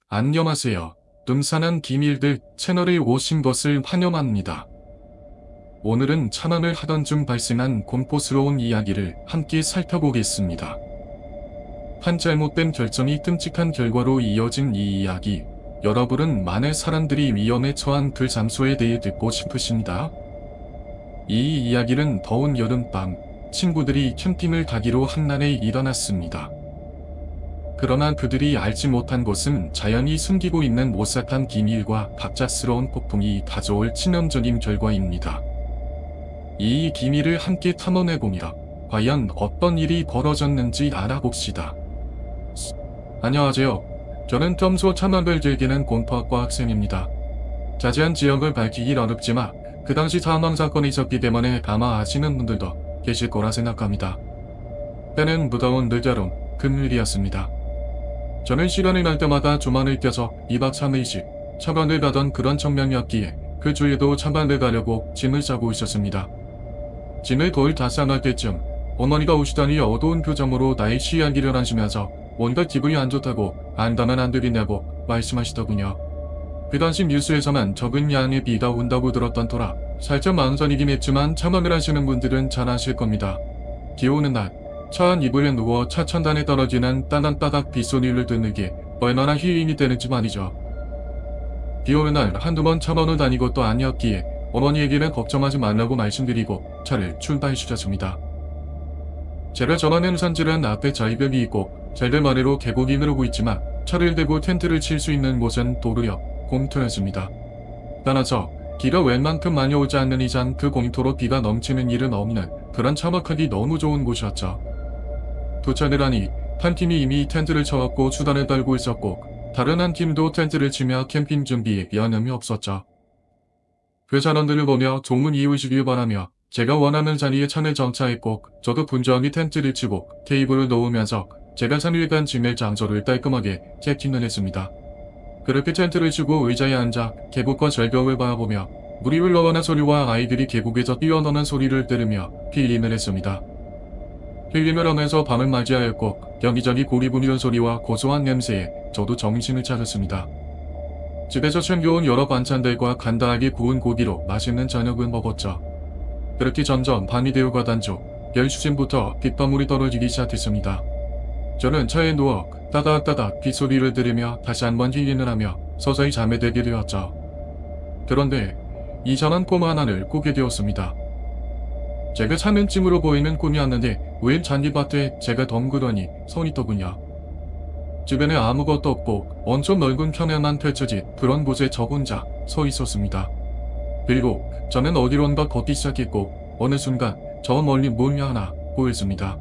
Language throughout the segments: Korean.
안녕하세요. 뜸산한 비밀들 채널에 오신 것을 환영합니다. 오늘은 참안을 하던 중 발생한 공포스러운 이야기를 함께 살펴보겠습니다. 한 잘못된 결정이 끔찍한 결과로 이어진 이 이야기, 여러분은 많은 사람들이 위험에 처한 그 장소에 대해 듣고 싶으신가? 이 이야기는 더운 여름밤, 친구들이 캠핑을 가기로 한 날에 일어났습니다. 그러나 그들이 알지 못한 것은 자연이 숨기고 있는 오싹한 비밀과 갑작스러운 폭풍이 가져올 치명적인 결과입니다. 이 비밀을 함께 탐험해보며 과연 어떤 일이 벌어졌는지 알아봅시다. 안녕하세요. 저는 평소 참안을 즐기는 공포학과 학생입니다. 자세한 지역을 밝히긴 어렵지만 그 당시 사망 사건이 있었기 때문에 아마 아시는 분들도 계실 거라 생각합니다. 때는 무더운 늦여름 금요일이었습니다. 저는 시간이 날 때마다 주만을 껴서 2박 3일씩 차반을 가던 그런 청명이었기에 그 주에도 차반을 가려고 짐을 싸고 있었습니다. 짐을 거의 다 싸갈 때쯤 어머니가 오시더니 어두운 표정으로 나의 이야기를 하시면서 뭔가 기분이 안 좋다고 안다면 안 되겠냐고 말씀하시더군요. 그 당시 뉴스에서만 적은 양의 비가 온다고 들었던 터라 살짝 망설이긴 했지만 참안을 하시는 분들은 잘 아실 겁니다. 비 오는 날 차 안 이불에 누워 차 천단에 떨어지는 따닥따닥 빗소리를 듣는 게 얼마나 힐링이 되는지 말이죠. 비 오는 날 한두 번 참원을 다닌 것도 아니었기에 어머니에게는 걱정하지 말라고 말씀드리고 차를 출발시켰습니다. 제가 전화낸 산지는 앞에 자이벽이 있고 잘들 아래로 계곡이 흐르고 있지만 차를 대고 텐트를 칠 수 있는 곳은 도로여 공터였습니다. 따라서 비가 웬만큼 많이 오지 않는 이상 그 공터로 비가 넘치는 일은 없는 그런 참석하기 너무 좋은 곳이었죠. 도착을 하니 한 팀이 이미 텐트를 쳐왔고 수단을 떨고 있었고 다른 한 팀도 텐트를 치며 캠핑 준비에 여념이 없었죠. 회사원들을 보며 조문 이유시길 바라며 제가 원하는 자리에 차를 정차했고 저도 분주하게 텐트를 치고 테이블을 놓으면서 제가 산위간 지낼 장소를 깔끔하게 세팅을 했습니다. 그렇게 텐트를 치고 의자에 앉아 계곡과 절벽을 바라보며 물이 흘러가는 소리와 아이들이 계곡에서 뛰어노는 소리를 들으며 힐링을 했습니다. 힐링을 하면서 밤을 맞이하였고 여기저기 고리 부리는 소리와 고소한 냄새에 저도 정신을 차렸습니다. 집에서 챙겨온 여러 반찬들과 간단하게 구운 고기로 맛있는 저녁을 먹었죠. 그렇게 점점 밤이 되어가던 중 10시쯤부터 빗방울이 떨어지기 시작했습니다. 저는 차에 누워 따닥따닥 빗소리를 들으며 다시 한번 힐링을 하며 서서히 잠에 들게 되었죠. 그런데 이상한 꿈 하나를 꾸게 되었습니다. 제가 사는 찜으로 보이는 꿈이었는데 웬 잔디밭에 제가 덩그러니 서 있더군요. 주변에 아무것도 없고 엄청 넓은 평야만 펼쳐진 그런 곳에 저 혼자 서 있었습니다. 그리고 저는 어디론가 걷기 시작했고 어느 순간 저 멀리 문이 하나 보였습니다.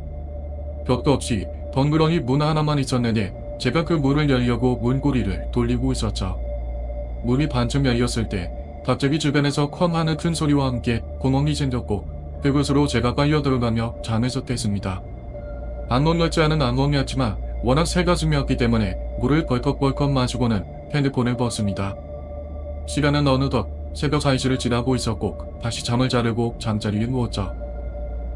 벽도 없이 덩그러니 문 하나만 있었는데 제가 그 문을 열려고 문고리를 돌리고 있었죠. 문이 반쯤 열렸을 때 갑자기 주변에서 쾅 하는 큰 소리와 함께 구멍이 생겼고 그곳으로 제가 빨려 들어가며 잠에서 깼습니다. 악몽 같지 않은 악몽이었지만 워낙 새가슴이었기 때문에 물을 벌컥벌컥 마시고는 핸드폰을 봤습니다. 시간은 어느덧 새벽 4시를 지나고 있었고 다시 잠을 자르고 잠자리에 누웠죠.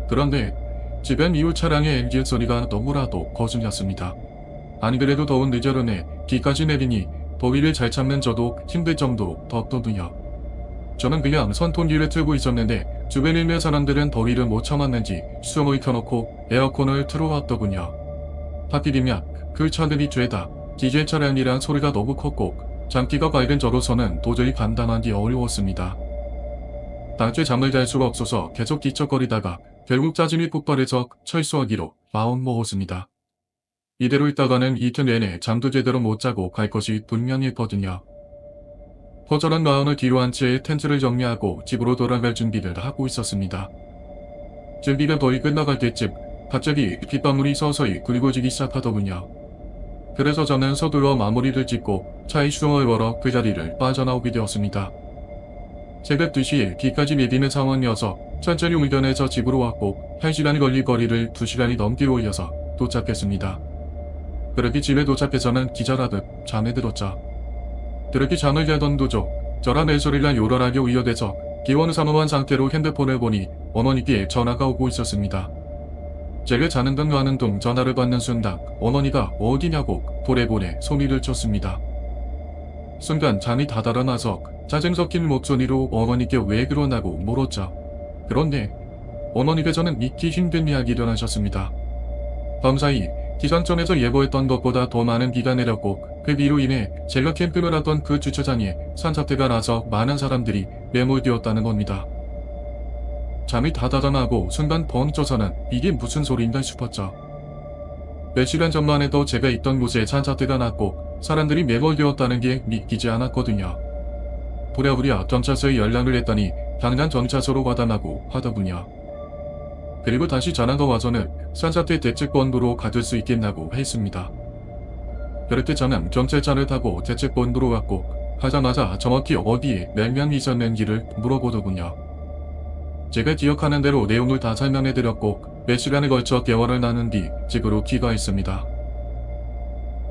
그런데 주변 이웃 차량의 엔진 소리가 너무나도 거슬렸습니다. 안 그래도 더운 늦여름에 비까지 내리니 더위를 잘 참는 저도 힘들 정도로 덥더군요. 저는 그냥 선풍기를 틀고 있었는데 주변에 있는 사람들은 더위를 못 참았는지 수영을 켜놓고 에어컨을 틀어왔더군요. 하필이면 그 차들이 죄다 디젤 차량이란 소리가 너무 컸고 잠기가 밝은 저로서는 도저히 감당하기 어려웠습니다. 낮에 잠을 잘 수가 없어서 계속 뒤척거리다가 결국 짜증이 폭발해서 철수하기로 마음먹었습니다. 이대로 있다가는 이틀 내내 잠도 제대로 못 자고 갈 것이 분명했거든요. 허전한 마음을 뒤로한 채 텐트를 정리하고 집으로 돌아갈 준비를 하고 있었습니다. 준비가 거의 끝나갈 때쯤 갑자기 빗방울이 서서히 굵어지기 시작하더군요. 그래서 저는 서둘러 마무리를 짓고 차에 수영을 걸어 그 자리를 빠져나오게 되었습니다. 새벽 2시에 비까지 내리는 상황이어서 천천히 운전해서 집으로 왔고 1시간이 걸릴 거리를 2시간이 넘게 올려서 도착했습니다. 그렇게 집에 도착해서는 기절하듯 잠에 들었죠. 그렇게 잠을 자던 도중 저랑 멜소리가 요란하게 울려대서 기원사무한 상태로 핸드폰을 보니 어머니께 전화가 오고 있었습니다. 제가 자는 둥 마는 둥 전화를 받는 순간 어머니가 어디냐고 보레보레 소리를 쳤습니다. 순간 잠이 다 달아나서 짜증 섞인 목소리로 어머니께 왜 그러냐고 물었죠. 그런데 어머니께서는 믿기 힘든 이야기를 하셨습니다. 밤사이 기상청에서 예보했던 것보다 더 많은 비가 내렸고 그 비로 인해 제가 캠핑을 하던 그 주차장에 산사태가 나서 많은 사람들이 매몰되었다는 겁니다. 잠이 다 달아나고 순간 벙 쪄서는 이게 무슨 소리인가 싶었죠. 몇 시간 전만 해도 제가 있던 곳에 산사태가 났고 사람들이 매몰되었다는 게 믿기지 않았거든요. 부랴부랴 경찰서에 연락을 했더니 당장 경찰서로 가달라고 하더군요. 그리고 다시 전화가 와서는 산사태 대책본부로 가둘 수 있겠냐고 했습니다. 그럴 때 저는 경찰차를 타고 대책본부로 왔고 가자마자 정확히 어디에 몇 명이 있었는지를 물어보더군요. 제가 기억하는 대로 내용을 다 설명해드렸고 몇 시간에 걸쳐 대화를 나눈 뒤 집으로 귀가했습니다.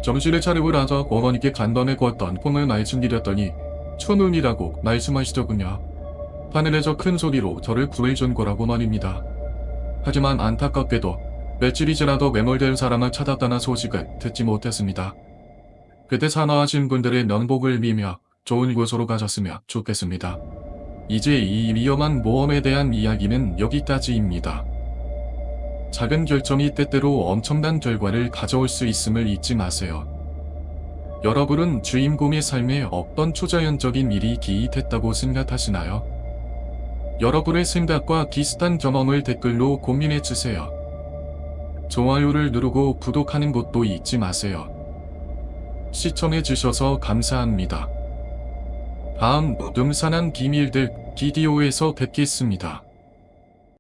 정신을 차리고 나서 어머니께 간번에 구웠던 콩을 말씀드렸더니 천운이라고 말씀하시더군요. 하늘에서 큰 소리로 저를 구해준 거라고 말입니다. 하지만 안타깝게도 며칠이 지나도 매몰된 사람을 찾았다는 소식을 듣지 못했습니다. 그때 산화하신 분들의 명복을 비며 좋은 곳으로 가셨으면 좋겠습니다. 이제 이 위험한 모험에 대한 이야기는 여기까지입니다. 작은 결정이 때때로 엄청난 결과를 가져올 수 있음을 잊지 마세요. 여러분은 주인공의 삶에 어떤 초자연적인 일이 기입했다고 생각하시나요? 여러분의 생각과 비슷한 경험을 댓글로 고민해주세요. 좋아요를 누르고 구독하는 것도 잊지 마세요. 시청해주셔서 감사합니다. 다음 음산한 비밀들 비디오에서 뵙겠습니다.